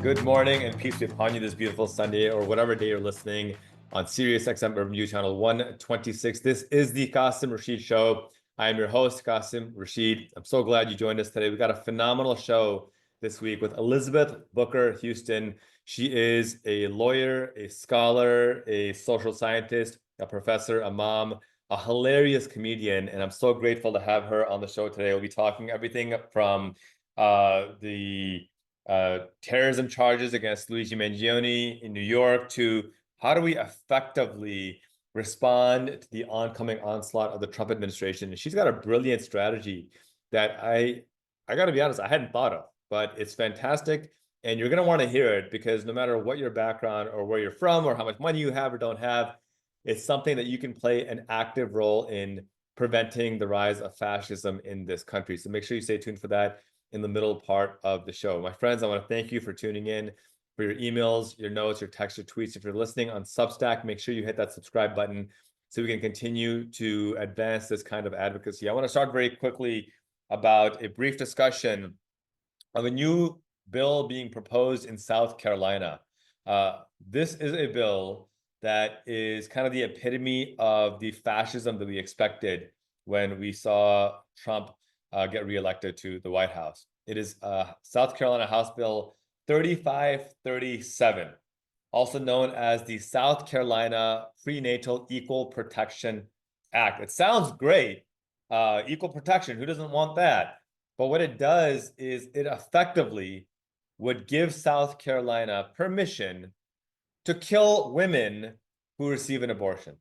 Good morning and peace be upon you this beautiful Sunday or whatever day you're listening on Sirius XM Review Channel 126. This is the Qasim Rashid Show. I am your host, Qasim Rashid. I'm so glad you joined us today. We got a phenomenal show this week with Elizabeth Booker Houston. She is a lawyer, a scholar, a social scientist, a professor, a mom, a hilarious comedian, and I'm so grateful to have her on the show today. We'll be talking everything from the terrorism charges against Luigi Mangione in New York to how do we effectively respond to the oncoming onslaught of the Trump administration. And she's got a brilliant strategy that I got to be honest, I hadn't thought of, but it's fantastic. And you're going to want to hear it because no matter what your background or where you're from or how much money you have or don't have, it's something that you can play an active role in preventing the rise of fascism in this country. So make sure you stay tuned for that in the middle part of the show. My friends, I want to thank you for tuning in, for your emails, your notes, your texts, your tweets. If you're listening on Substack, make sure you hit that subscribe button so we can continue to advance this kind of advocacy. I want to start very quickly about a brief discussion of a new bill being proposed in South Carolina. This is a bill that is kind of the epitome of the fascism that we expected when we saw Trump get reelected to the White House. It is South Carolina House Bill 3537, also known as the South Carolina Prenatal Equal Protection Act. It sounds great, equal protection, who doesn't want that? But what it does is it effectively would give South Carolina permission to kill women who receive an abortion.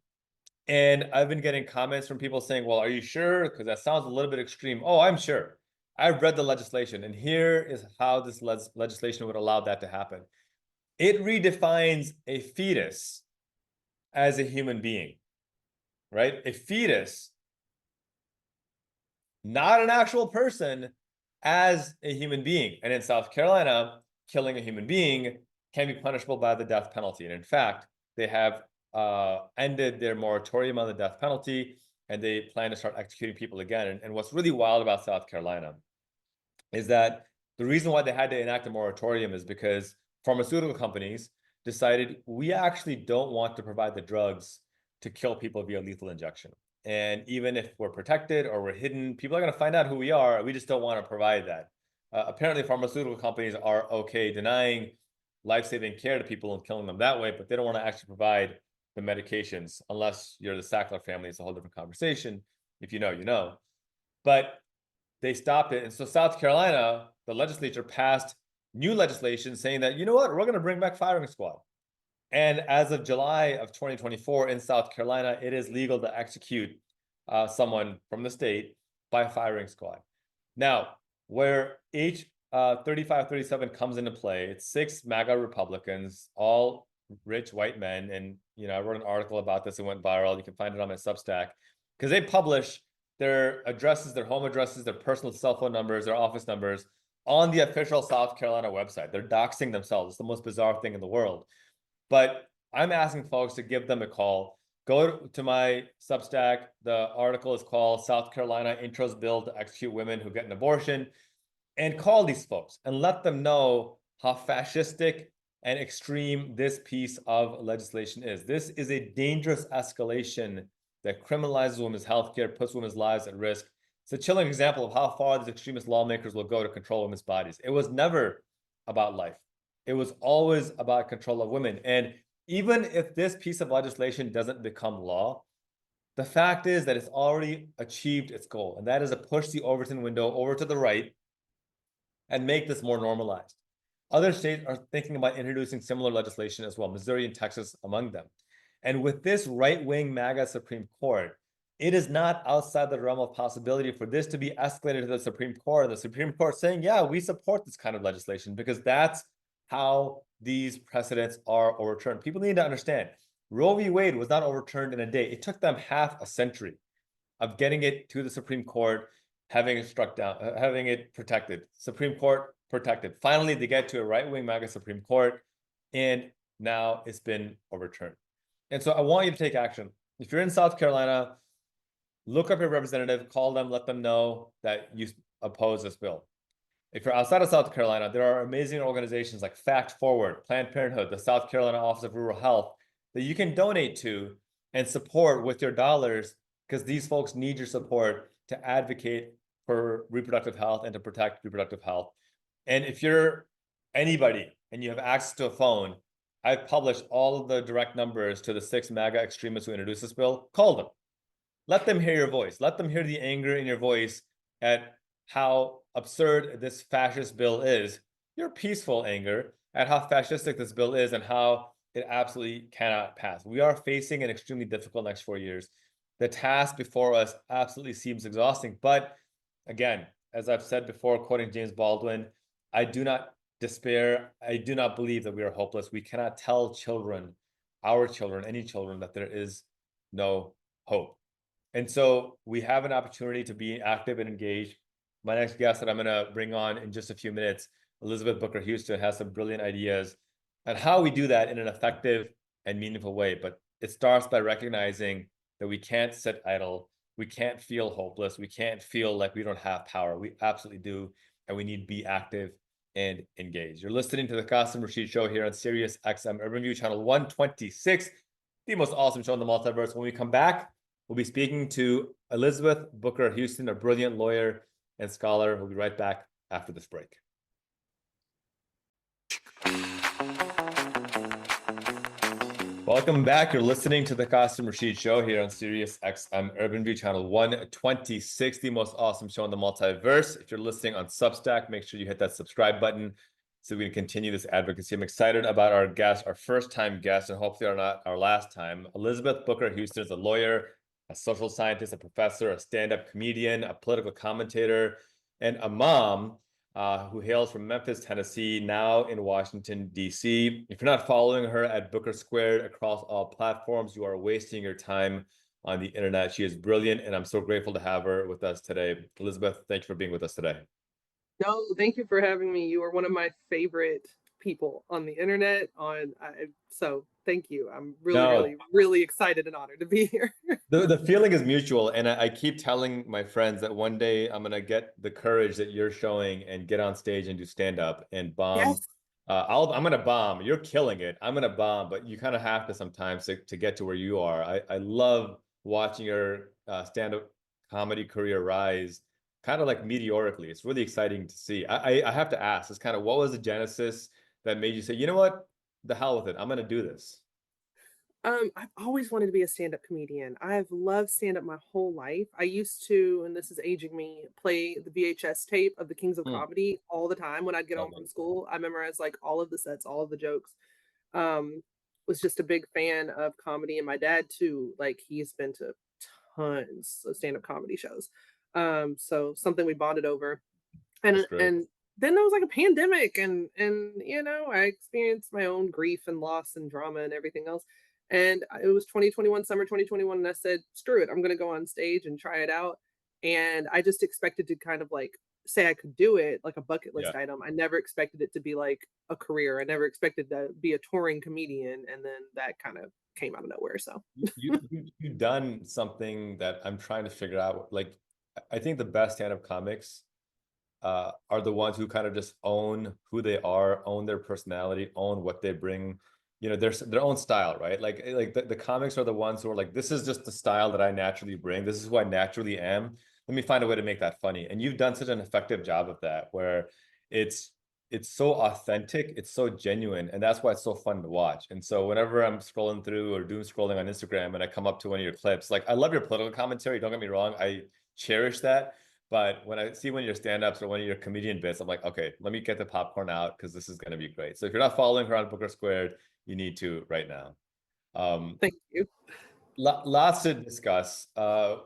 And I've been getting comments from people saying, well, are you sure? Because that sounds a little bit extreme. Oh, I'm sure. I've read the legislation, and here is how this legislation would allow that to happen. It redefines a fetus as a human being, right? A fetus, not an actual person, as a human being. And in South Carolina, killing a human being can be punishable by the death penalty. And in fact, they have ended their moratorium on the death penalty, and they plan to start executing people again. And what's really wild about South Carolina is that the reason why they had to enact a moratorium is because pharmaceutical companies decided we actually don't want to provide the drugs to kill people via lethal injection. And even if we're protected or we're hidden, people are going to find out who we are. We just don't want to provide that. Apparently, pharmaceutical companies are okay denying life-saving care to people and killing them that way, but they don't want to actually provide the medications unless you're the Sackler family. It's a whole different conversation. If you know, you know. But they stopped it. And so South Carolina, the legislature passed new legislation saying that, you know what, we're going to bring back firing squad. And as of July of 2024 in South Carolina, it is legal to execute someone from the state by firing squad. Now, where H 3537 comes into play, it's 6 MAGA Republicans, all rich white men. And, you know, I wrote an article about this. It went viral. You can find it on my Substack because they publish their addresses, their home addresses, their personal cell phone numbers, their office numbers on the official South Carolina website. They're doxing themselves. It's the most bizarre thing in the world. But I'm asking folks to give them a call. Go to my Substack. The article is called South Carolina Intros Bill to Execute Women Who Get an Abortion. And call these folks and let them know how fascistic and extreme this piece of legislation is. This is a dangerous escalation that criminalizes women's health care, puts women's lives at risk. It's a chilling example of how far these extremist lawmakers will go to control women's bodies. It was never about life. It was always about control of women. And even if this piece of legislation doesn't become law, the fact is that it's already achieved its goal, and that is to push the Overton window over to the right and make this more normalized. Other states are thinking about introducing similar legislation as well, Missouri and Texas among them. And with this right-wing MAGA Supreme Court, it is not outside the realm of possibility for this to be escalated to the Supreme Court, and the Supreme Court saying, yeah, we support this kind of legislation, because that's how these precedents are overturned. People need to understand, Roe v. Wade was not overturned in a day. It took them half a century of getting it to the Supreme Court, having it struck down, having it protected. Supreme Court protected. Finally, they get to a right-wing MAGA Supreme Court, and now it's been overturned. And so I want you to take action. If you're in South Carolina, look up your representative, call them, let them know that you oppose this bill. if you're outside of South Carolina, there are amazing organizations like Fact Forward, Planned Parenthood, the South Carolina Office of Rural Health that you can donate to and support with your dollars, because these folks need your support to advocate for reproductive health and to protect reproductive health. And if you're anybody and you have access to a phone, I've published all of the direct numbers to the 6 MAGA extremists who introduced this bill. Call them. Let them hear your voice. Let them hear the anger in your voice at how absurd this fascist bill is. Your peaceful anger at how fascistic this bill is and how it absolutely cannot pass. We are facing an extremely difficult next 4 years. The task before us absolutely seems exhausting. But again, as I've said before, quoting James Baldwin, I do not despair. I do not believe that we are hopeless. We cannot tell children, our children, any children, that there is no hope. And so we have an opportunity to be active and engaged. My next guest that I'm going to bring on in just a few minutes, Elizabeth Booker Houston, has some brilliant ideas on how we do that in an effective and meaningful way. But it starts by recognizing that we can't sit idle. We can't feel hopeless. We can't feel like we don't have power. We absolutely do. And we need to be active and engaged. You're listening to the Qasim Rashid Show here on Sirius XM Urban View, channel 126, the most awesome show in the multiverse. When we come back, we'll be speaking to Elizabeth Booker Houston, a brilliant lawyer and scholar. We'll be right back after this break. Welcome back. You're listening to the Qasim Rashid Show here on Sirius XM Urban View, channel 126, the most awesome show in the multiverse. If you're listening on Substack, make sure you hit that subscribe button so we can continue this advocacy. I'm excited about our guest, our first-time guest, and hopefully not our last time. Elizabeth Booker Houston is a lawyer, a social scientist, a professor, a stand-up comedian, a political commentator, and a mom who hails from Memphis, Tennessee, now in Washington, D.C. If you're not following her at Booker Squared across all platforms, you are wasting your time on the internet. She is brilliant, and I'm so grateful to have her with us today. Elizabeth, thank you for being with us today. No, thank you for having me. You are one of my favorite people on the internet. So thank you. I'm really excited and honored to be here. The feeling is mutual, and I keep telling my friends that one day I'm gonna get the courage that you're showing and get on stage and do stand up and bomb. Yes. I'm gonna bomb. You're killing it. I'm gonna bomb, but you kind of have to sometimes to get to where you are. I love watching your stand up comedy career rise, kind of like meteorically. It's really exciting to see. I have to ask, it's kind of what was the genesis that made you say, you know what, the hell with it, I'm gonna do this. I've always wanted to be a stand-up comedian. I've loved stand-up my whole life. I used to, and this is aging me, play the VHS tape of the Kings of Hmm. Comedy all the time when I'd get home Love from it. school. I memorized like all of the sets, all of the jokes. Um, was just a big fan of comedy, and my dad too. Like he's been to tons of stand-up comedy shows. So something we bonded over. That's And great. and then there was like a pandemic and I experienced my own grief and loss and drama and everything else. And it was 2021, summer 2021, and I said, screw it, I'm gonna go on stage and try it out. And I just expected to kind of like say I could do it like a bucket Yeah. list item. I never expected it to be like a career. I never expected to be a touring comedian, and then that kind of came out of nowhere. So You've done something that I'm trying to figure out. Like, I think the best stand-up comics are the ones who kind of just own who they are, own their personality, own what they bring, their own style, right? Like the comics are the ones who are like, this is just the style that I naturally bring. This is who I naturally am. Let me find a way to make that funny. And you've done such an effective job of that, where it's it's so authentic, it's so genuine, and that's why it's so fun to watch. And so whenever I'm scrolling through or doom scrolling on Instagram and I come up to one of your clips, like I love your political commentary, don't get me wrong, I cherish that. But when I see one of your stand-ups or one of your comedian bits, I'm like, okay, let me get the popcorn out because this is going to be great. So if you're not following her on Booker Squared, you need to right now. thank you. Lots to discuss. As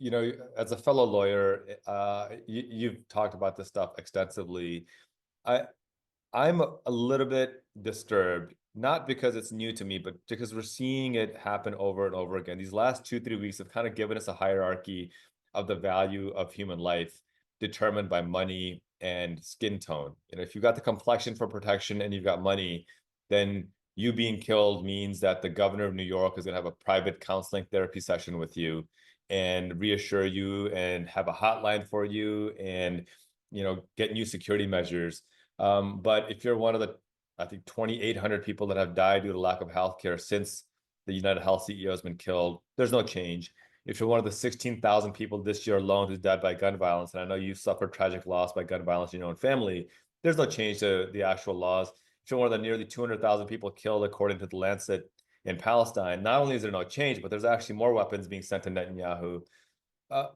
a fellow lawyer, you've talked about this stuff extensively. I I'm a little bit disturbed, not because it's new to me, but because we're seeing it happen over and over again. These last 2, 3 weeks have kind of given us a hierarchy of the value of human life determined by money and skin tone. If you've got the complexion for protection and you've got money, then you being killed means that the governor of New York is going to have a private counseling therapy session with you and reassure you and have a hotline for you and get new security measures. But if you're one of the, I think 2,800 people that have died due to lack of healthcare since the United Health CEO has been killed, there's no change. If you're one of the 16,000 people this year alone who's died by gun violence, and I know you've suffered tragic loss by gun violence in your own family, there's no change to the actual laws. If you're one of the nearly 200,000 people killed according to the Lancet in Palestine, not only is there no change, but there's actually more weapons being sent to Netanyahu. Uh,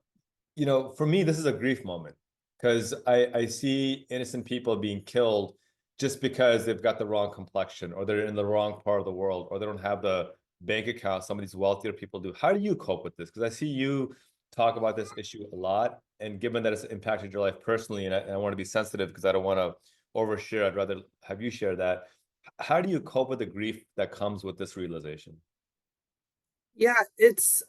for me, this is a grief moment because I see innocent people being killed just because they've got the wrong complexion or they're in the wrong part of the world or they don't have the bank account some of these wealthier people do. How do you cope with this? Because I see you talk about this issue a lot. And given that it's impacted your life personally, and I want to be sensitive because I don't want to overshare, I'd rather have you share that. How do you cope with the grief that comes with this realization? Yeah, it's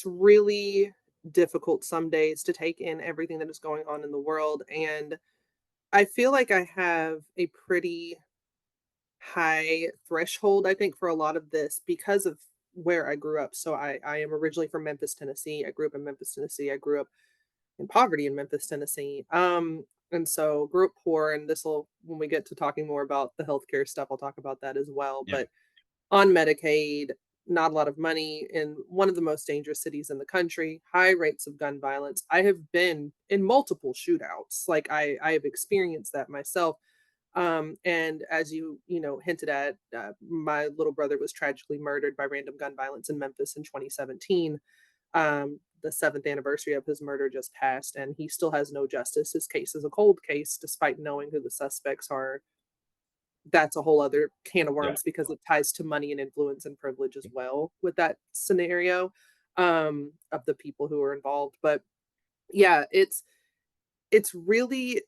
really difficult some days to take in everything that is going on in the world. And I feel like I have a pretty high threshold, I think, for a lot of this because of where I grew up. So I am originally from Memphis, Tennessee. I grew up in Memphis, Tennessee. I grew up in poverty in Memphis, Tennessee. And so grew up poor, and this will when we get to talking more about the healthcare stuff, I'll talk about that as well. Yeah. But on Medicaid, not a lot of money in one of the most dangerous cities in the country, high rates of gun violence. I have been in multiple shootouts. Like I have experienced that myself. And as hinted at, my little brother was tragically murdered by random gun violence in Memphis in 2017. The seventh anniversary of his murder just passed, and he still has no justice. His case is a cold case, despite knowing who the suspects are. That's a whole other can of Yeah. worms because it ties to money and influence and privilege as well with that scenario, of the people who are involved. But yeah, it's really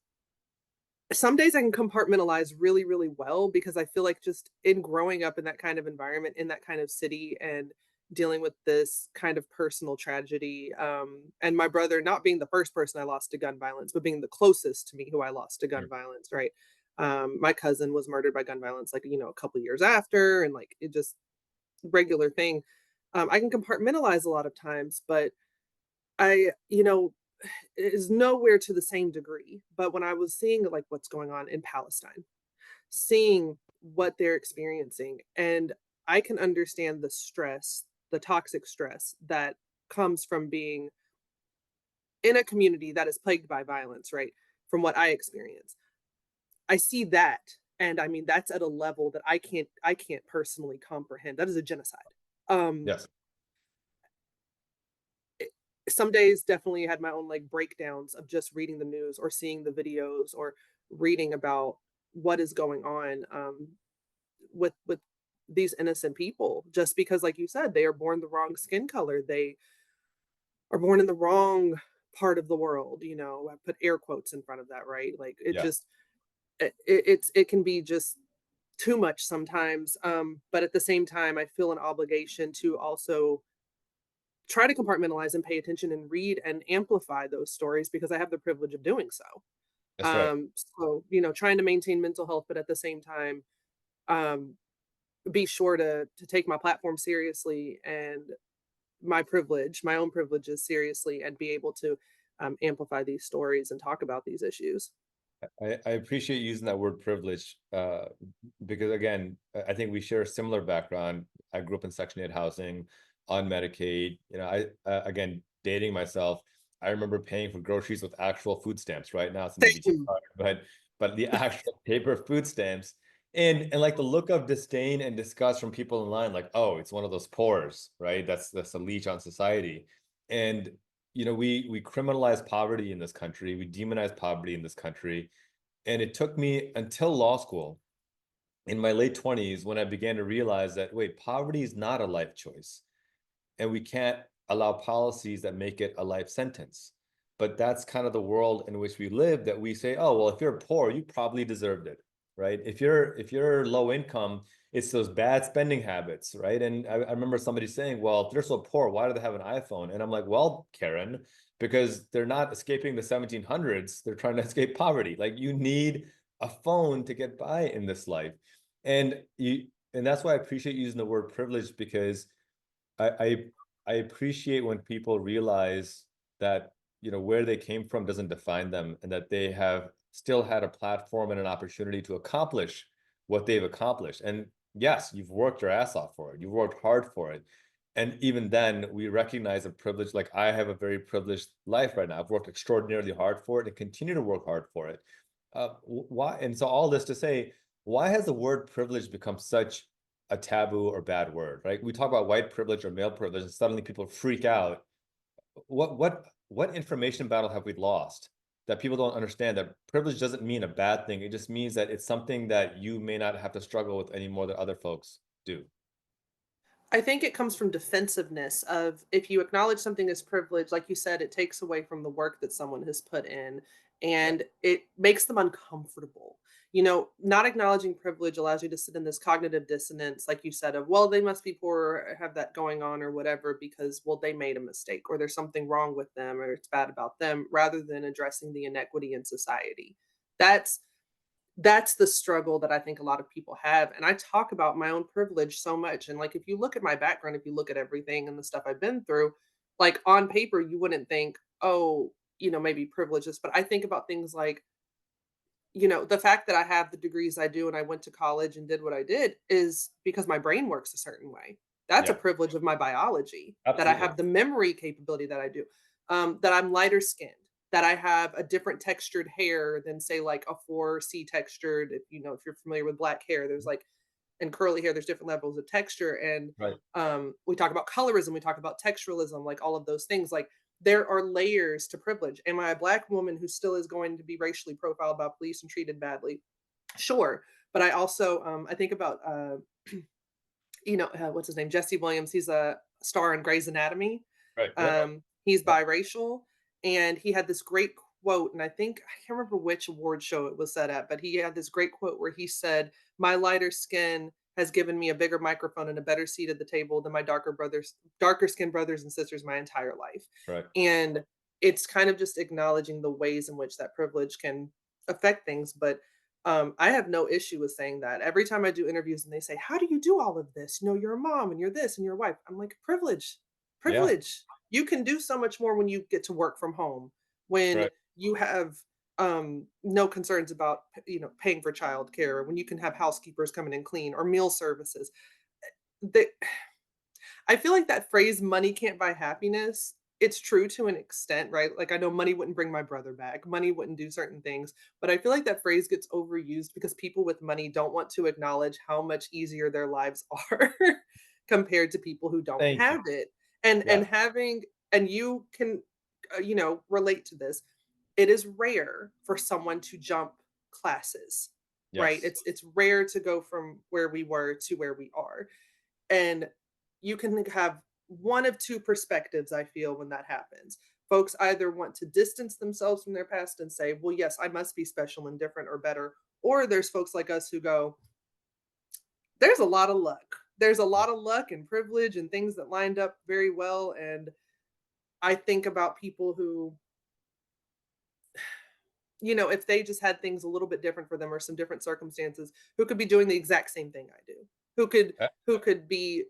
some days I can compartmentalize really, really well because I feel like just in growing up in that kind of environment, in that kind of city, and dealing with this kind of personal tragedy, and my brother not being the first person I lost to gun violence, but being the closest to me who I lost to gun Sure. violence, right? My cousin was murdered by gun violence, like, a couple years after, and like it just regular thing. I can compartmentalize a lot of times, but it is nowhere to the same degree. But when I was seeing like what's going on in Palestine, seeing what they're experiencing, and I can understand the stress, the toxic stress that comes from being in a community that is plagued by violence, right? From what I experience. I see that, and I mean that's at a level that I can't personally comprehend. That is a genocide. Um Yes. it- some days definitely had my own like breakdowns of just reading the news or seeing the videos or reading about what is going on, with these innocent people, just because like you said they are born the wrong skin color, they are born in the wrong part of the world. I put air quotes in front of that, right? Like it Yeah. just it can be just too much sometimes. But at the same time I feel an obligation to also try to compartmentalize and pay attention and read and amplify those stories because I have the privilege of doing so. That's right. So, trying to maintain mental health, but at the same time, um, be sure to take my platform seriously and my own privileges seriously, and be able to amplify these stories and talk about these issues. I appreciate using that word privilege because, again, I think we share a similar background. I grew up in Section 8 housing on Medicaid. Again, dating myself, I remember paying for groceries with actual food stamps. Right now, it's an EBT Same. card, but the actual paper food stamps. And like the look of disdain and disgust from people in line, like, oh, it's one of those poors, right? That's a leech on society. And we criminalize poverty in this country. We demonize poverty in this country. And it took me until law school in my late 20s when I began to realize that, wait, poverty is not a life choice. And we can't allow policies that make it a life sentence. But that's kind of the world in which we live, that we say, oh, well, if you're poor, you probably deserved it, right? If you're low income, it's those bad spending habits, right? And I remember somebody saying, well, if they're so poor, why do they have an iPhone? And I'm like, well, Karen, because they're not escaping the 1700s, they're trying to escape poverty. Like, you need a phone to get by in this life. And that's why I appreciate using the word privilege, because I I, I appreciate when people realize that where they came from doesn't define them, and that they have still had a platform and an opportunity to accomplish what they've accomplished. And yes, you've worked your ass off for it. You've worked hard for it. And even then, we recognize a privilege. Like, I have a very privileged life right now. I've worked extraordinarily hard for it and continue to work hard for it. Why? And so all this to say, why has the word privilege become such a taboo or bad word, right? We talk about white privilege or male privilege, and suddenly people freak out. What information battle have we lost that people don't understand that privilege doesn't mean a bad thing? It just means that it's something that you may not have to struggle with any more than other folks do. I think it comes from defensiveness of if you acknowledge something as privilege, like you said, it takes away from the work that someone has put in Yeah. and it makes them uncomfortable. You know, not acknowledging privilege allows you to sit in this cognitive dissonance, like you said, of, well, they must be poor or have that going on or whatever, because, well, they made a mistake or there's something wrong with them or it's bad about them, rather than addressing the inequity in society. That's that's the struggle that I think a lot of people have, and I talk about my own privilege so much, and, like, if you look at my background, if you look at everything and the stuff I've been through, like, on paper, you wouldn't think, "Oh, maybe privileges," but I think about things like, the fact that I have the degrees I do and I went to college and did what I did is because my brain works a certain way. That's a Yeah, privilege of my biology, that I absolutely. have the memory capability that I do, that I'm lighter skinned, that I have a different textured hair than say like a 4C textured. If you're familiar with black hair, there's like and curly hair, there's different levels of texture. And Right. we talk about colorism, we talk about texturalism, like all of those things. Like there are layers to privilege. Am I a black woman who still is going to be racially profiled by police and treated badly? Sure. But I also I think about what's his name? Jesse Williams. He's a star in Grey's Anatomy. Right. Yep. He's Yep. biracial, and he had this great quote, and I can't remember which award show it was set at, but he had this great quote where he said, "My lighter skin has given me a bigger microphone and a better seat at the table than my darker skinned brothers and sisters my entire life." Right. And it's kind of just acknowledging the ways in which that privilege can affect things, but I have no issue with saying that. Every time I do interviews and they say, "How do you do all of this? You're a mom and you're this and you're a wife." I'm like, "Privilege, Yeah. privilege. You can do so much more when you get to work from home, when Right. you have no concerns about paying for childcare, when you can have housekeepers come in and clean or meal services." They, I feel like that phrase "money can't buy happiness," it's true to an extent, right? Like, I know money wouldn't bring my brother back, money wouldn't do certain things, but I feel like that phrase gets overused because people with money don't want to acknowledge how much easier their lives are compared to people who don't Thank you. have it. And Yeah. having and you can, relate to this. It is rare for someone to jump classes, right? Yes. It's rare to go from where we were to where we are. And you can have one of two perspectives, I feel, when that happens. Folks either want to distance themselves from their past and say, well, yes, I must be special and different or better. Or there's folks like us who go, there's a lot of luck. There's a lot of luck and privilege and things that lined up very well. And I think about people who, if they just had things a little bit different for them or some different circumstances, who could be doing the exact same thing I do, who could Uh, who could be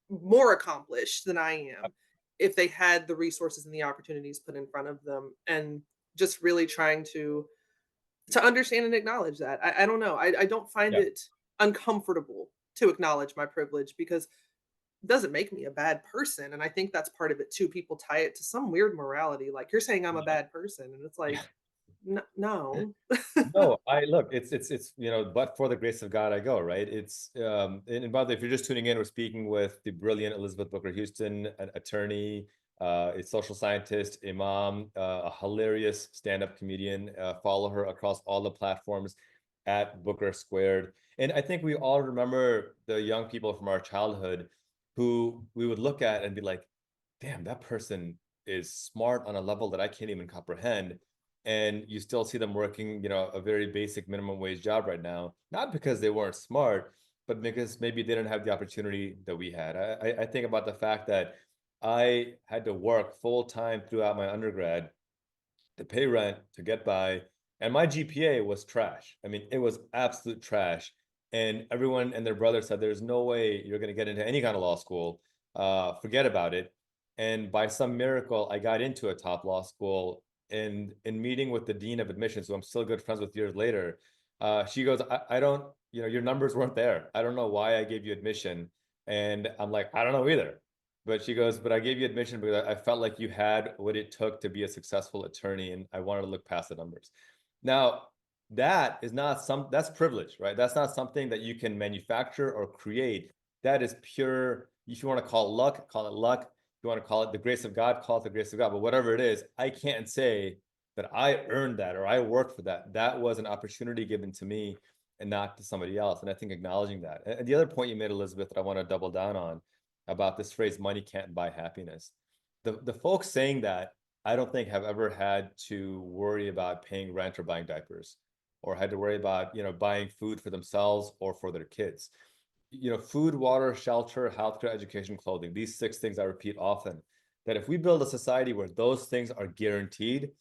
more accomplished than I uh, am if they had the resources and the opportunities put in front of them, and just really trying to understand and acknowledge that. I don't know. I don't find Yeah. it uncomfortable to acknowledge my privilege because it doesn't make me a bad person. And I think that's part of it too. People tie it to some weird morality. Like you're saying I'm a Yeah. bad person. And it's Yeah. like, no. No, I look, it's but for the grace of God I go, right? And by the way, if you're just tuning in, we're speaking with the brilliant Elizabeth Booker Houston, an attorney, a social scientist, imam, a hilarious stand-up comedian. Follow her across all the platforms at Booker Squared. And I think we all remember the young people from our childhood who we would look at and be like, damn, that person is smart on a level that I can't even comprehend. And you still see them working, a very basic minimum wage job right now, not because they weren't smart, but because maybe they didn't have the opportunity that we had. I think about the fact that I had to work full time throughout my undergrad to pay rent, to get by, and my GPA was trash. I mean, it was absolute trash. And everyone and their brother said, "There's no way you're going to get into any kind of law school. Forget about it." And by some miracle, I got into a top law school. And in meeting with the dean of admissions, who I'm still good friends with years later, she goes, I don't, your numbers weren't there. I don't know why I gave you admission. And I'm like, I don't know either. But she goes, but I gave you admission because I felt like you had what it took to be a successful attorney, and I wanted to look past the numbers. Now, that is not that's privilege, right? That's not something that you can manufacture or create. That is pure, if you want to call it luck, call it luck. If you want to call it the grace of God, call it the grace of God. But whatever it is, I can't say that I earned that or I worked for that. That was an opportunity given to me and not to somebody else. And I think acknowledging that. And the other point you made, Elizabeth, that I want to double down on about this phrase, money can't buy happiness. The folks saying that, I don't think have ever had to worry about paying rent or buying diapers, or had to worry about, buying food for themselves or for their kids. Food, water, shelter, healthcare, education, clothing, these six things I repeat often, that if we build a society where those things are guaranteed,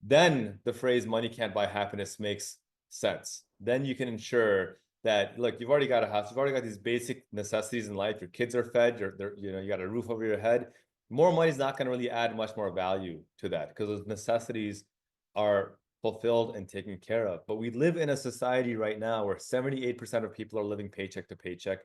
then the phrase money can't buy happiness makes sense. Then you can ensure that, look, you've already got a house, you've already got these basic necessities in life, your kids are fed, you got a roof over your head. More money is not going to really add much more value to that because those necessities are fulfilled and taken care of. But we live in a society right now where 78% of people are living paycheck to paycheck.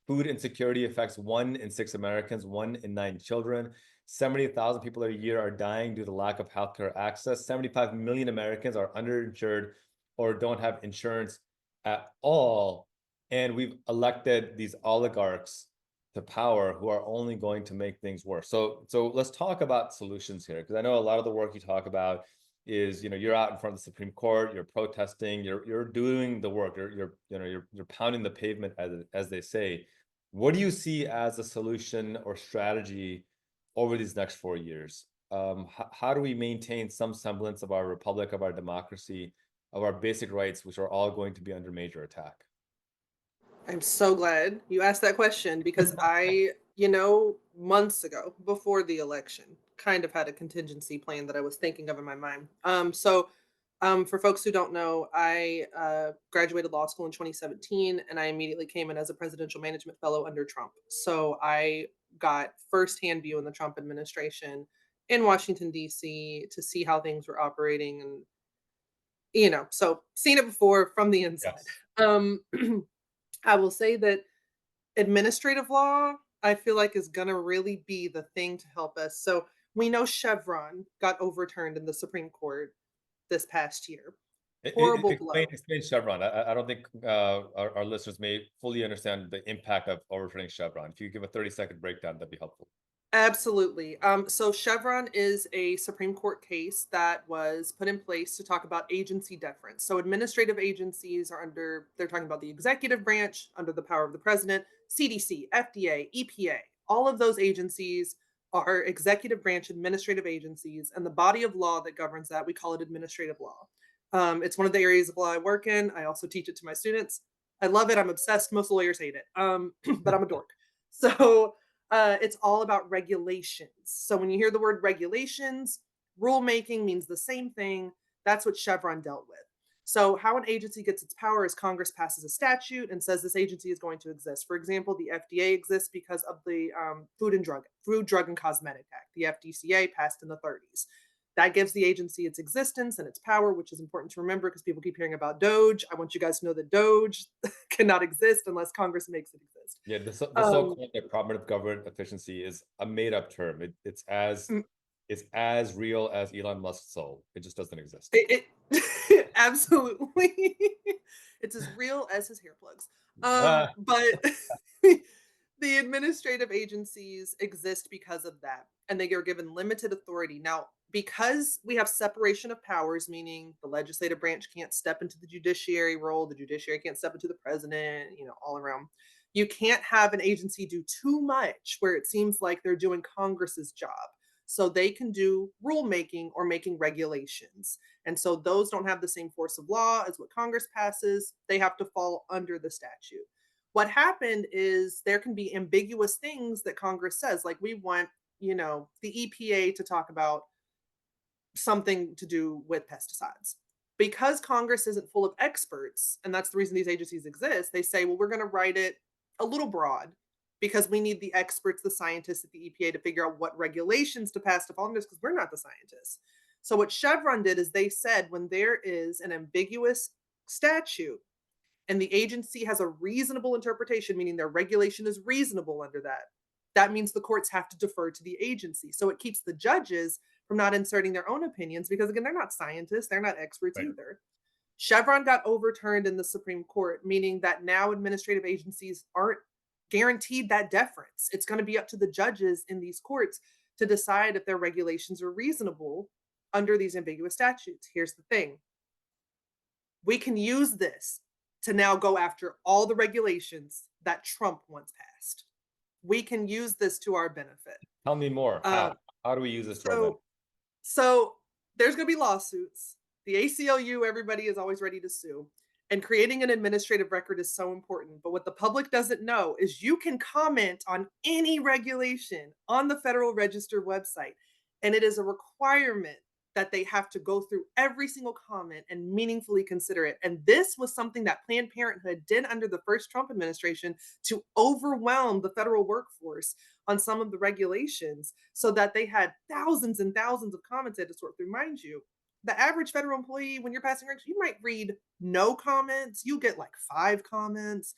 Food insecurity affects 1 in 6 Americans, 1 in 9 children. 70,000 people a year are dying due to lack of healthcare access. 75 million Americans are underinsured or don't have insurance at all. And we've elected these oligarchs to power who are only going to make things worse. So let's talk about solutions here, because I know a lot of the work you talk about is, you're out in front of the Supreme Court, you're protesting, you're doing the work, you're pounding the pavement, as they say. What do you see as a solution or strategy over these next 4 years? How do we maintain some semblance of our republic, of our democracy, of our basic rights, which are all going to be under major attack? I'm so glad you asked that question because months ago before the election, kind of had a contingency plan that I was thinking of in my mind. For folks who don't know, I graduated law school in 2017 and I immediately came in as a presidential management fellow under Trump. So I got firsthand view in the Trump administration in Washington, D.C. to see how things were operating and, so seen it before from the inside. Yes. Um, I will say that administrative law, I feel like is gonna really be the thing to help us. So we know Chevron got overturned in the Supreme Court this past year. Horrible Explain, blow. explain Chevron. I don't think our listeners may fully understand the impact of overturning Chevron. If you give a 30-second breakdown, that'd be helpful. Absolutely. So Chevron is a Supreme Court case that was put in place to talk about agency deference. So administrative agencies are they're talking about the executive branch under the power of the president, CDC, FDA, EPA. All of those agencies are executive branch administrative agencies, and the body of law that governs that, we call it administrative law. It's one of the areas of law I work in. I also teach it to my students. I love it. I'm obsessed. Most lawyers hate it, but I'm a dork. So it's all about regulations. So when you hear the word regulations, rulemaking means the same thing. That's what Chevron dealt with. So how an agency gets its power is Congress passes a statute and says this agency is going to exist. For example, the FDA exists because of the Food, Drug, and Cosmetic Act. The FDCA passed in the 30s. That gives the agency its existence and its power, which is important to remember because people keep hearing about Doge. I want you guys to know that Doge cannot exist unless Congress makes it exist. Yeah, the Um, so-called Department of Government Efficiency is a made-up term. mm, It's as real as Elon Musk's soul. It just doesn't exist. absolutely. It's as real as his hair plugs. Ah, But the administrative agencies exist because of that, and they are given limited authority. Now, because we have separation of powers, meaning the legislative branch can't step into the judiciary role, the judiciary can't step into the president, all around. You can't have an agency do too much where it seems like they're doing Congress's job. So they can do rulemaking or making regulations. And so those don't have the same force of law as what Congress passes. They have to fall under the statute. What happened is there can be ambiguous things that Congress says, like we want, the EPA to talk about something to do with pesticides. Because Congress isn't full of experts, and that's the reason these agencies exist, they say, well, we're going to write it a little broad because we need the experts, the scientists at the EPA to figure out what regulations to pass to fall under this because we're not the scientists. So what Chevron did is they said when there is an ambiguous statute and the agency has a reasonable interpretation, meaning their regulation is reasonable under that, that means the courts have to defer to the agency. So it keeps the judges from not inserting their own opinions because, again, they're not scientists, they're not experts Right. either. Chevron got overturned in the Supreme Court, meaning that now administrative agencies aren't guaranteed that deference. It's going to be up to the judges in these courts to decide if their regulations are reasonable under these ambiguous statutes. Here's the thing: we can use this to now go after all the regulations that Trump once passed. We can use this to our benefit. Tell me more. Uh, How do we use this to our benefit? so so there's going to be lawsuits. The ACLU, everybody is always ready to sue. And creating an administrative record is so important. But what the public doesn't know is you can comment on any regulation on the Federal Register website. And it is a requirement that they have to go through every single comment and meaningfully consider it. And this was something that Planned Parenthood did under the first Trump administration to overwhelm the federal workforce on some of the regulations so that they had thousands and thousands of comments they had to sort through. Mind you, the average federal employee, when you're passing regs, you might read no comments, you get like 5 comments.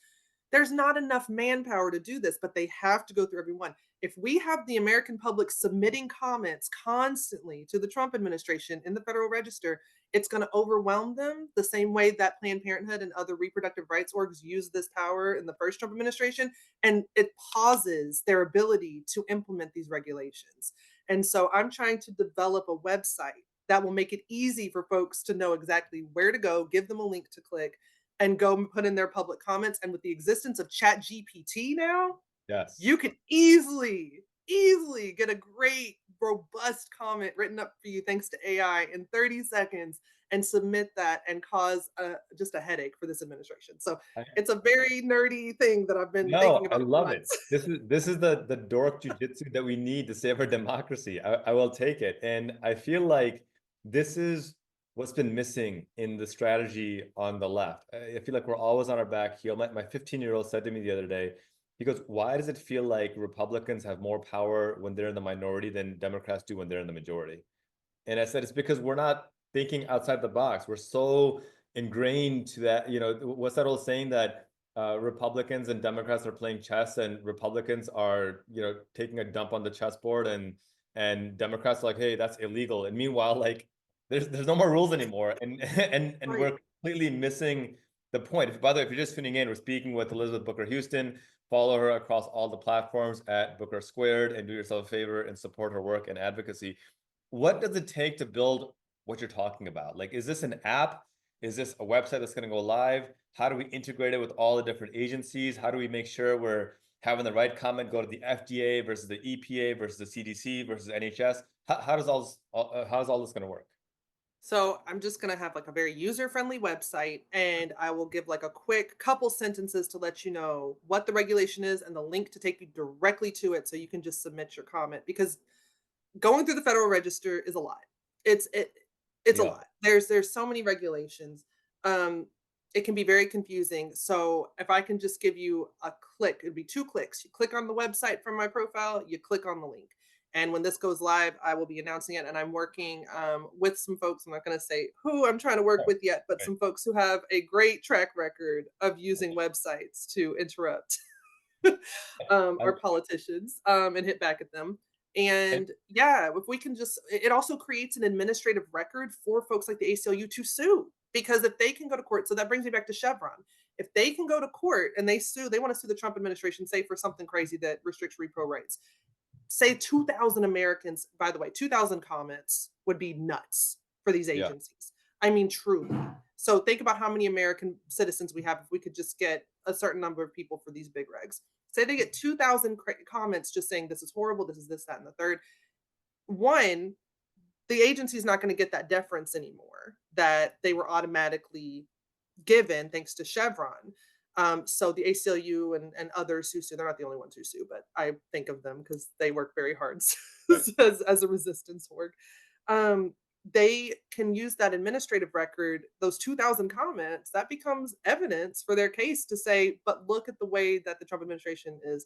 There's not enough manpower to do this, but they have to go through every one. If we have the American public submitting comments constantly to the Trump administration in the Federal Register, it's going to overwhelm them the same way that Planned Parenthood and other reproductive rights orgs used this power in the first Trump administration. And it pauses their ability to implement these regulations. And so I'm trying to develop a website that will make it easy for folks to know exactly where to go, give them a link to click, and go and put in their public comments. And with the existence of Chat GPT now, Yes. you could easily get a great, robust comment written up for you thanks to AI in 30 seconds and submit that and cause just a headache for this administration. So I, it's a very nerdy thing that I've been no, thinking I about for love it. months. This is the dork jujitsu that we need to save our democracy. I will take it. And I feel like this is what's been missing in the strategy on the left. I feel like we're always on our back heel. My 15-year-old said to me the other day, he goes, why does it feel like Republicans have more power when they're in the minority than Democrats do when they're in the majority? And I said, it's because we're not thinking outside the box. We're so ingrained to that, what's that old saying that Republicans and Democrats are playing chess and Republicans are, taking a dump on the chessboard and Democrats are like, hey, that's illegal. And meanwhile, like there's no more rules anymore. And and Right. we're completely missing the point. By the way, if you're just tuning in, we're speaking with Elizabeth Booker Houston. Follow her across all the platforms at Booker Squared and do yourself a favor and support her work and advocacy. What does it take to build what you're talking about? Like, is this an app? Is this a website that's going to go live? How do we integrate it with all the different agencies? How do we make sure we're having the right comment go to the FDA versus the EPA versus the CDC versus NHS? How does all this going to work? So I'm just going to have like a very user-friendly website and I will give like a quick couple sentences to let you know what the regulation is and the link to take you directly to it so you can just submit your comment because going through the Federal Register is a lot. It's it it's a Yeah. lot. There's so many regulations. Um it can be very confusing. So if I can just give you a click, it'd be 2 clicks. You click on the website from my profile, you click on the link. And when this goes live, I will be announcing it. And I'm working with some folks. I'm not going to say who I'm trying to work Oh, with yet, but okay. some folks who have a great track record of using websites to interrupt I- our politicians and hit back at them. and And yeah, if we can just, it also creates an administrative record for folks like the ACLU to sue. Because if they can go to court, so that brings me back to Chevron. If they can go to court and they sue, they want to sue the Trump administration, say for something crazy that restricts repro rights. Say 2,000 Americans, by the way, 2,000 comments would be nuts for these yeah, agencies. I mean, truly. So think about how many American citizens we have if we could just get a certain number of people for these big regs. Say they get 2,000 comments just saying this is horrible, this is this, that, and the third. One, the agency is not going to get that deference anymore that they were automatically given thanks to Chevron. So the ACLU and others who sue, they're not the only ones who sue, but I think of them because they work very hard right. as a resistance org. Um, they can use that administrative record, those 2,000 comments, that becomes evidence for their case to say, but look at the way that the Trump administration is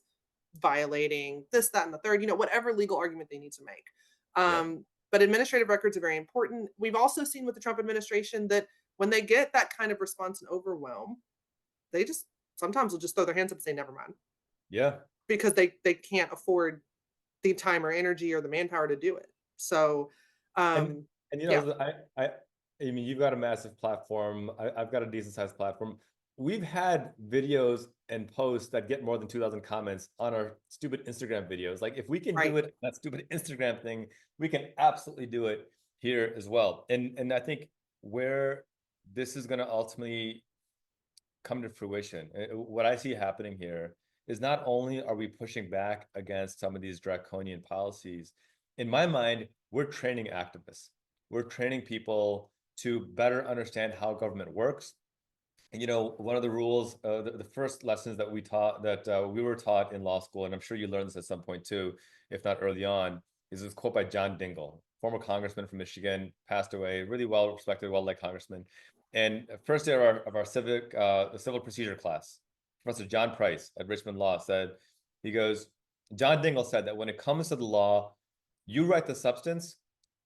violating this, that, and the third, whatever legal argument they need to make. Yeah. But administrative records are very important. We've also seen with the Trump administration that when they get that kind of response and overwhelm, they just sometimes will just throw their hands up and say, never mind, Yeah. because they can't afford the time or energy or the manpower to do it. So, And um, and yeah, I mean, you've got a massive platform. I've got a decent sized platform. We've had videos and posts that get more than 2,000 comments on our stupid Instagram videos. Like if we can right. do it, that stupid Instagram thing, we can absolutely do it here as well. And I think where this is going to ultimately come to fruition, what I see happening here is not only are we pushing back against some of these draconian policies, in my mind, we're training activists. We're training people to better understand how government works. And, one of the rules, the first lessons that we were taught in law school, and I'm sure you learned this at some point too, if not early on, is this quote by John Dingell, former congressman from Michigan, passed away, really well respected, well-liked congressman. And first day of our the civil procedure class, Professor John Price at Richmond Law said, he goes, John Dingell said that when it comes to the law, you write the substance,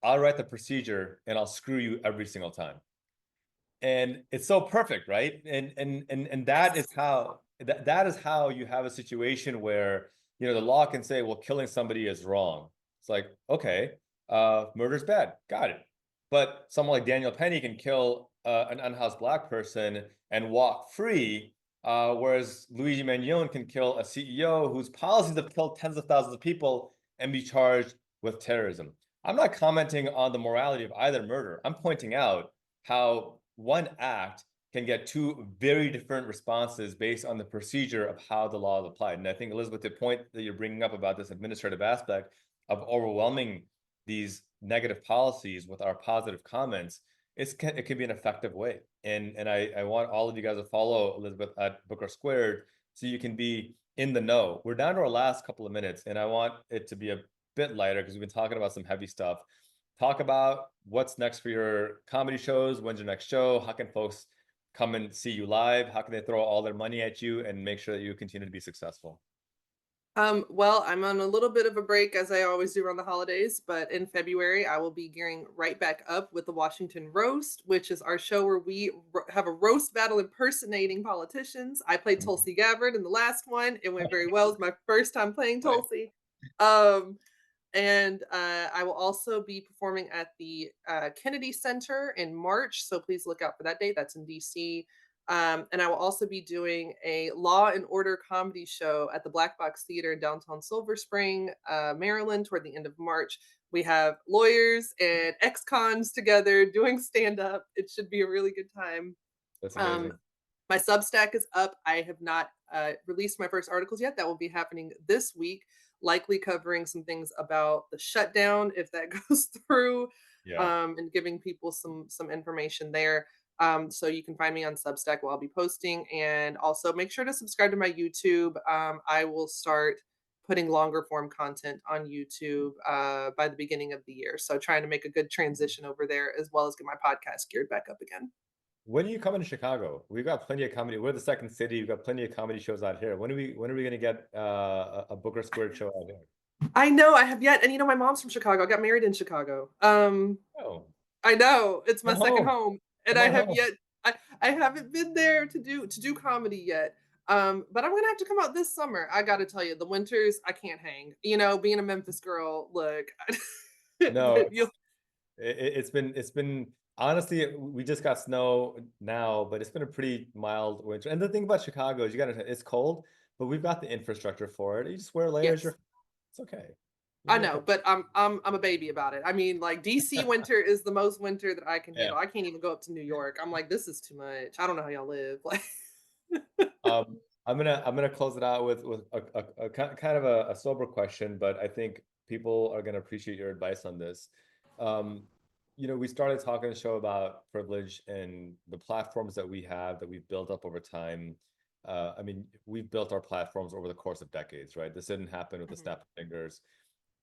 I'll write the procedure, and I'll screw you every single time. And it's so perfect, right? And that is Yes. how that is how you have a situation where the law can say, well, killing somebody is wrong. It's like, okay, murder's bad, got it. But someone like Daniel Penny can kill an unhoused black person and walk free, whereas Luigi Mangione can kill a CEO whose policies have killed tens of thousands of people and be charged with terrorism. I'm not commenting on the morality of either murder. I'm pointing out how one act can get two very different responses based on the procedure of how the law is applied. And I think, Elizabeth, the point that you're bringing up about this administrative aspect of overwhelming these negative policies with our positive comments, it can be an effective way. And I want all of you guys to follow Elizabeth at Booker Squared so you can be in the know. We're down to our last couple of minutes, and I want it to be a bit lighter because we've been talking about some heavy stuff. Talk about what's next for your comedy shows. When's your next show? How can folks come and see you live? How can they throw all their money at you and make sure that you continue to be successful? Well, I'm on a little bit of a break as I always do around the holidays, but in February I will be gearing right back up with the Washington Roast, which is our show where we have a roast battle impersonating politicians. I played Tulsi Gabbard in the last one. It went very well. It's my first time playing Right. Tulsi. Um, And I will also be performing at the Kennedy Center in March. So please look out for that date. That's in DC. And I will also be doing a Law and Order comedy show at the Black Box Theater in downtown Silver Spring, Maryland, toward the end of March. We have lawyers and ex cons together doing stand up. It should be a really good time. That's Um, amazing. my Substack is up. I have not released my first articles yet. That will be happening this week, likely covering some things about the shutdown if that goes through, Yeah. and giving people some information there. So you can find me on Substack where I'll be posting, and also make sure to subscribe to my YouTube. I will start putting longer form content on YouTube by the beginning of the year. So trying to make a good transition over there as well as get my podcast geared back up again. When are you coming to Chicago? We've got plenty of comedy. We're the second city. We've got plenty of comedy shows out here. When are we going to get a Booker Squared show out here? I know I have yet, and my mom's from Chicago. I got married in Chicago. Oh, I know it's my come second home. home, and Come I on have home. yet. I haven't been there to do comedy yet. But I'm gonna have to come out this summer. I got to tell you, the winters I can't hang. Being a Memphis girl, look, No, but you'll it's been honestly, we just got snow now, but it's been a pretty mild winter. And the thing about Chicago is it's cold, but we've got the infrastructure for it. You just wear layers, yes. it's okay. You'll I be okay. know, but I'm a baby about it. I mean, like DC winter is the most winter that I can Yeah. handle. I can't even go up to New York. I'm like, this is too much. I don't know how y'all live. Like, I'm gonna close it out with a kind of a sober question, but I think people are gonna appreciate your advice on this. Um, we started talking the show about privilege and the platforms that we have that we've built up over time. I mean, we've built our platforms over the course of decades, right? This didn't happen with the Mhm, snap of fingers.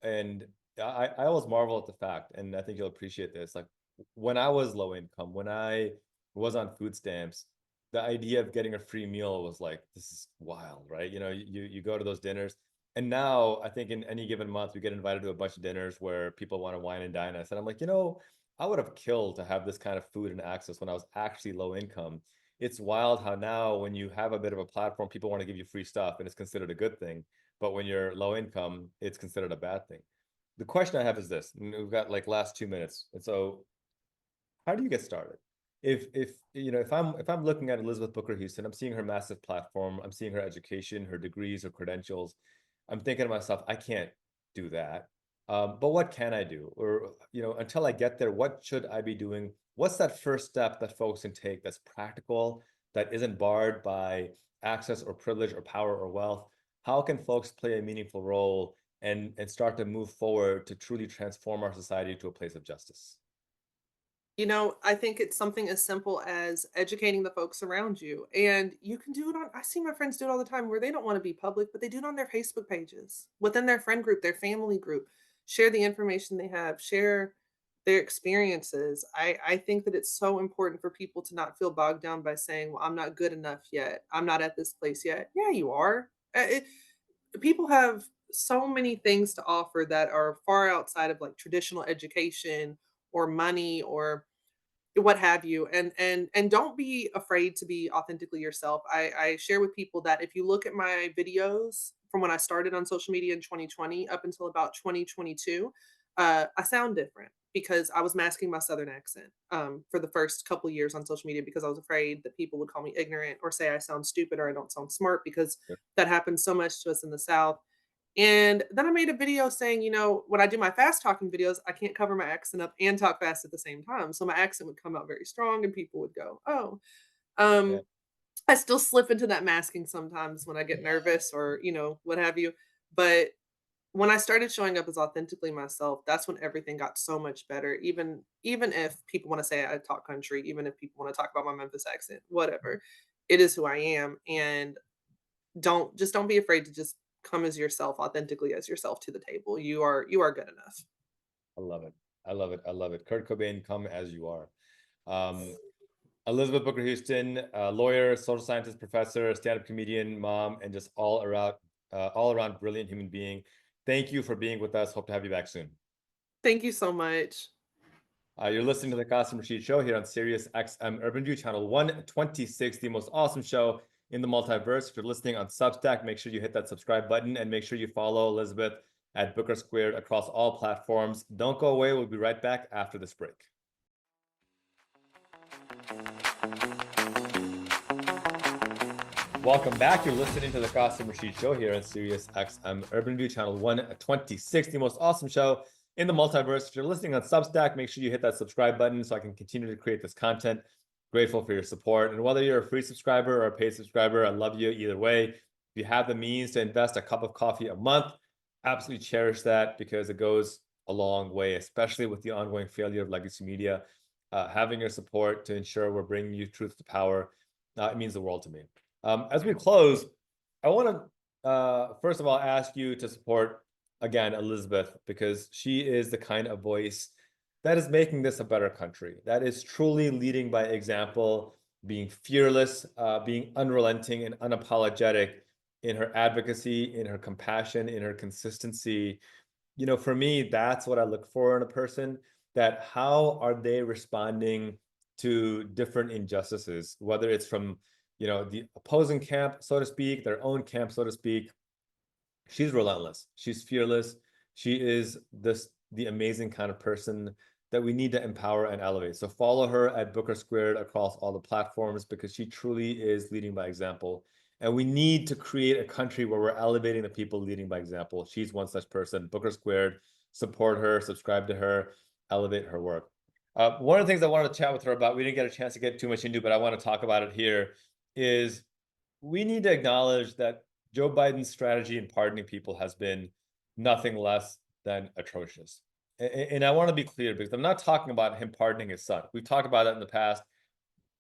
And I always marvel at the fact, and I think you'll appreciate this. Like when I was low income, when I was on food stamps, the idea of getting a free meal was like, this is wild, right? You go to those dinners. And now I think in any given month, we get invited to a bunch of dinners where people want to wine and dine us. And I'm like, I would have killed to have this kind of food and access when I was actually low income. It's wild how now, when you have a bit of a platform, people want to give you free stuff and it's considered a good thing. But when you're low income, it's considered a bad thing. The question I have is this, and we've got like last 2 minutes. And so how do you get started? If I'm looking at Elizabeth Booker Houston, I'm seeing her massive platform, I'm seeing her education, her degrees, her credentials. I'm thinking to myself, I can't do that. But what can I do? Or, until I get there, what should I be doing? What's that first step that folks can take that's practical, that isn't barred by access or privilege or power or wealth? How can folks play a meaningful role and start to move forward to truly transform our society to a place of justice? I think it's something as simple as educating the folks around you. And you can do it on, I see my friends do it all the time where they don't want to be public, but they do it on their Facebook pages, within their friend group, their family group, share the information they have, share their experiences. I think that it's so important for people to not feel bogged down by saying, well, I'm not good enough yet. I'm not at this place yet. Yeah, you are. People have so many things to offer that are far outside of like traditional education or money or what have you, and don't be afraid to be authentically yourself. I share with people that if you look at my videos from when I started on social media in 2020 up until about 2022, I sound different because I was masking my southern accent for the first couple years on social media because I was afraid that people would call me ignorant or say I sound stupid or I don't sound smart because Sure. that happens so much to us in the South. And then I made a video saying, when I do my fast talking videos, I can't cover my accent up and talk fast at the same time. So my accent would come out very strong and people would go, "Oh." Yeah, Um, I still slip into that masking sometimes when I get nervous or, what have you. But when I started showing up as authentically myself, that's when everything got so much better. Even if people want to say I talk country, even if people want to talk about my Memphis accent, whatever. It is who I am. And don't be afraid to just come as yourself, authentically as yourself to the table. You are good enough. I love it. I love it. I love it. Kurt Cobain, come as you are. Um, Elizabeth Booker Houston, lawyer, social scientist, professor, stand-up comedian, mom, and just all around brilliant human being. Thank you for being with us. Hope to have you back soon. Thank you so much. You're listening to the Qasim Rashid Show here on Sirius XM Urban View, channel 126, the most awesome show in the multiverse. If you're listening on Substack, make sure you hit that subscribe button and make sure you follow Elizabeth at Booker Squared across all platforms. Don't go away. We'll be right back after this break. Welcome back. You're listening to the Qasim Rashid Show here on Sirius XM Urban View, channel 126, the most awesome show in the multiverse. If you're listening on Substack, make sure you hit that subscribe button so I can continue to create this content. Grateful for your support. And whether you're a free subscriber or a paid subscriber, I love you either way. If you have the means to invest a cup of coffee a month, absolutely cherish that because it goes a long way, especially with the ongoing failure of legacy media. Having your support to ensure we're bringing you truth to power, it means the world to me. As we close, I want to first of all ask you to support again Elizabeth because she is the kind of voice that is making this a better country. That is truly leading by example, being fearless, being unrelenting and unapologetic in her advocacy, in her compassion, in her consistency. For me, that's what I look for in a person, that how are they responding to different injustices, whether it's from, the opposing camp, so to speak, their own camp, so to speak. She's relentless. She's fearless. She is the amazing kind of person that we need to empower and elevate. So follow her at Booker Squared across all the platforms because she truly is leading by example. And we need to create a country where we're elevating the people leading by example. She's one such person. Booker Squared, support her, subscribe to her, elevate her work. One of the things I wanted to chat with her about, we didn't get a chance to get too much into, but I want to talk about it here, is we need to acknowledge that Joe Biden's strategy in pardoning people has been nothing less than atrocious. And I want to be clear because I'm not talking about him pardoning his son. We've talked about that in the past.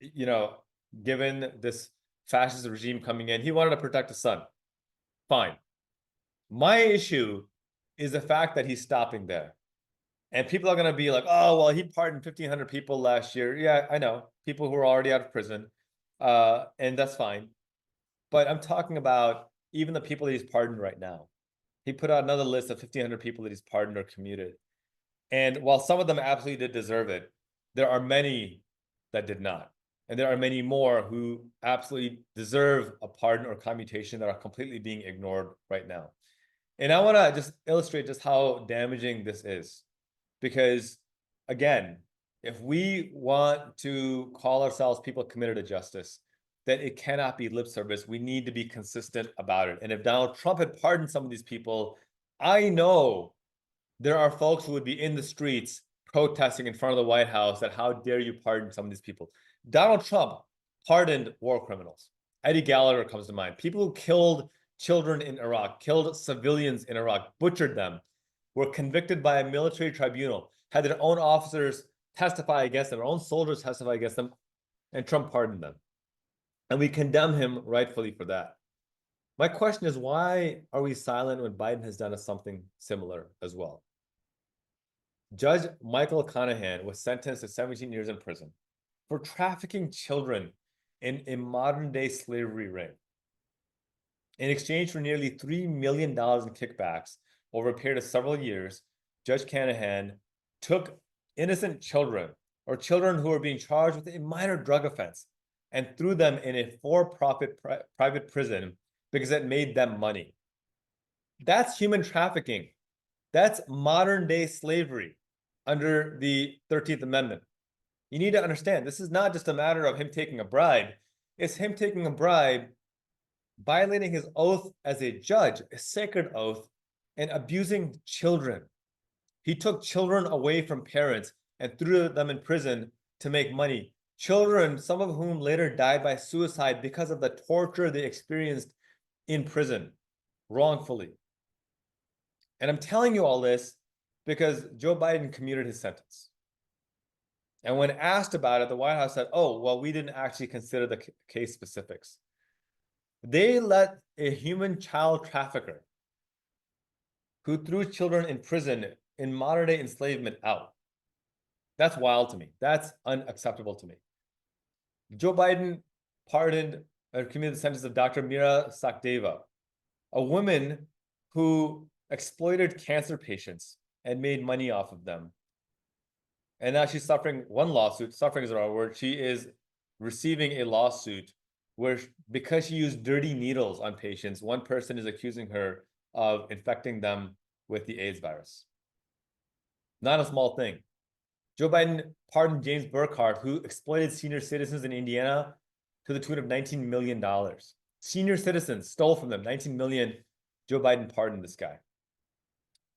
You know, given this fascist regime coming in, he wanted to protect his son. Fine. My issue is the fact that he's stopping there. And people are going to be like, oh, well, he pardoned 1,500 people last year. Yeah, I know. People who are already out of prison. And that's fine. But I'm talking about even the people that he's pardoned right now. He put out another list of 1,500 people that he's pardoned or commuted. And while some of them absolutely did deserve it, there are many that did not. And there are many more who absolutely deserve a pardon or commutation that are completely being ignored right now. And I want to just illustrate just how damaging this is. Because again, if we want to call ourselves people committed to justice, then it cannot be lip service. We need to be consistent about it. And if Donald Trump had pardoned some of these people, I know there are folks who would be in the streets protesting in front of the White House that how dare you pardon some of these people. Donald Trump pardoned war criminals. Eddie Gallagher comes to mind. People who killed children in Iraq, killed civilians in Iraq, butchered them, were convicted by a military tribunal, had their own officers testify against them, their own soldiers testify against them, and Trump pardoned them. And we condemn him rightfully for that. My question is, why are we silent when Biden has done something similar as well? Judge Michael Conahan was sentenced to 17 years in prison for trafficking children in a modern-day slavery ring. In exchange for nearly $3 million in kickbacks over a period of several years, Judge Conahan took innocent children or children who were being charged with a minor drug offense and threw them in a for-profit private prison because it made them money. That's human trafficking. That's modern-day slavery under the 13th Amendment. You need to understand, this is not just a matter of him taking a bribe. It's him taking a bribe, violating his oath as a judge, a sacred oath, and abusing children. He took children away from parents and threw them in prison to make money. Children, some of whom later died by suicide because of the torture they experienced in prison, wrongfully. And I'm telling you all this because Joe Biden commuted his sentence. And when asked about it, the White House said, oh, well, we didn't actually consider the case specifics. They let a human child trafficker who threw children in prison in modern-day enslavement out. That's wild to me. That's unacceptable to me. Joe Biden pardoned or commuted the sentence of Dr. Mira Sakdeva, a woman who exploited cancer patients and made money off of them. And now she's suffering one lawsuit. Suffering is the wrong word. She is receiving a lawsuit where, because she used dirty needles on patients, one person is accusing her of infecting them with the AIDS virus. Not a small thing. Joe Biden pardoned James Burkhart, who exploited senior citizens in Indiana to the tune of $19 million. Senior citizens stole from them $19 million. Joe Biden pardoned this guy.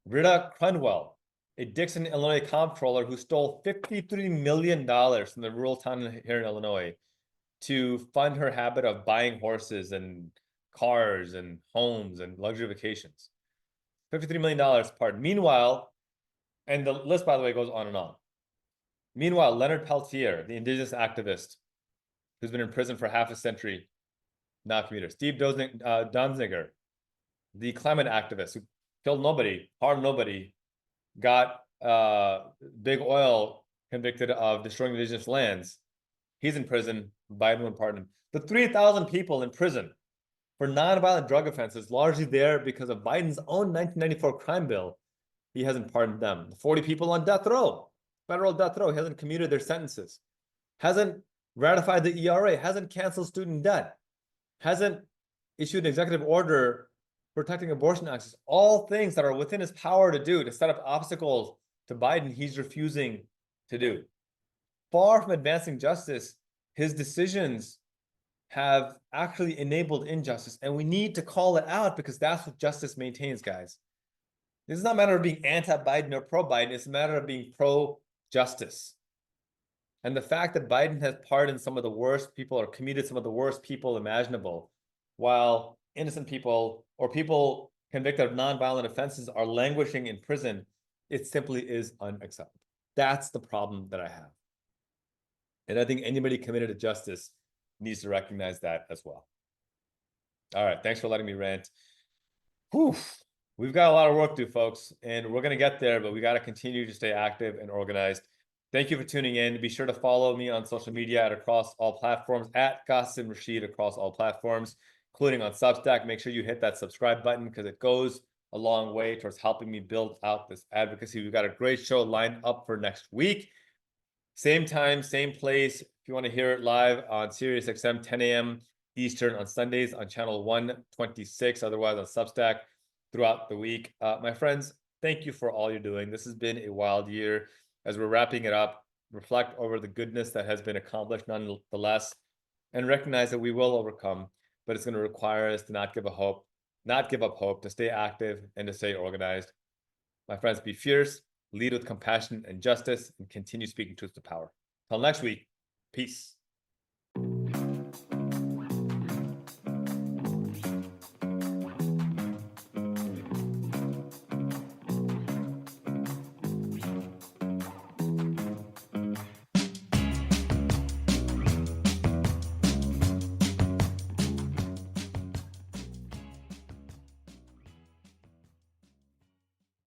Rita Crunwell, a Dixon, Illinois comptroller who stole $53 million from the rural town here in Illinois to fund her habit of buying horses and cars and homes and luxury vacations. $53 million pardon. Meanwhile, and the list, by the way, goes on and on. Meanwhile, Leonard Peltier, the indigenous activist who's been in prison for half a century, now commuted. Steve Donziger, the climate activist who killed nobody, harmed nobody, got big oil convicted of destroying indigenous lands. He's in prison. Biden would pardon him. The 3,000 people in prison for nonviolent drug offenses, largely there because of Biden's own 1994 crime bill, he hasn't pardoned them. The 40 people on death row, federal death row, he hasn't commuted their sentences, hasn't ratified the ERA, hasn't canceled student debt, hasn't issued an executive order protecting abortion access, all things that are within his power to do, to set up obstacles to Biden, he's refusing to do. Far from advancing justice, his decisions have actually enabled injustice, and we need to call it out because that's what justice maintains, guys. This is not a matter of being anti-Biden or pro-Biden, it's a matter of being pro-justice. And the fact that Biden has pardoned some of the worst people or commuted some of the worst people imaginable, while innocent people or people convicted of nonviolent offenses are languishing in prison, it simply is unacceptable. That's the problem that I have. And I think anybody committed to justice needs to recognize that as well. All right, thanks for letting me rant. Whew. We've got a lot of work to do, folks, and we're going to get there, but we got to continue to stay active and organized. Thank you for tuning in. Be sure to follow me on social media across all platforms, at Qasim Rashid across all platforms, including on Substack. Make sure you hit that subscribe button because it goes a long way towards helping me build out this advocacy. We've got a great show lined up for next week. Same time, same place. If you want to hear it live on Sirius XM, 10 a.m. Eastern on Sundays on channel 126, otherwise on Substack throughout the week. My friends, thank you for all you're doing. This has been a wild year. As we're wrapping it up, reflect over the goodness that has been accomplished nonetheless, and recognize that we will overcome, but it's going to require us to not give up hope, to stay active and to stay organized. My friends, be fierce, lead with compassion and justice, and continue speaking truth to power. Till next week, peace.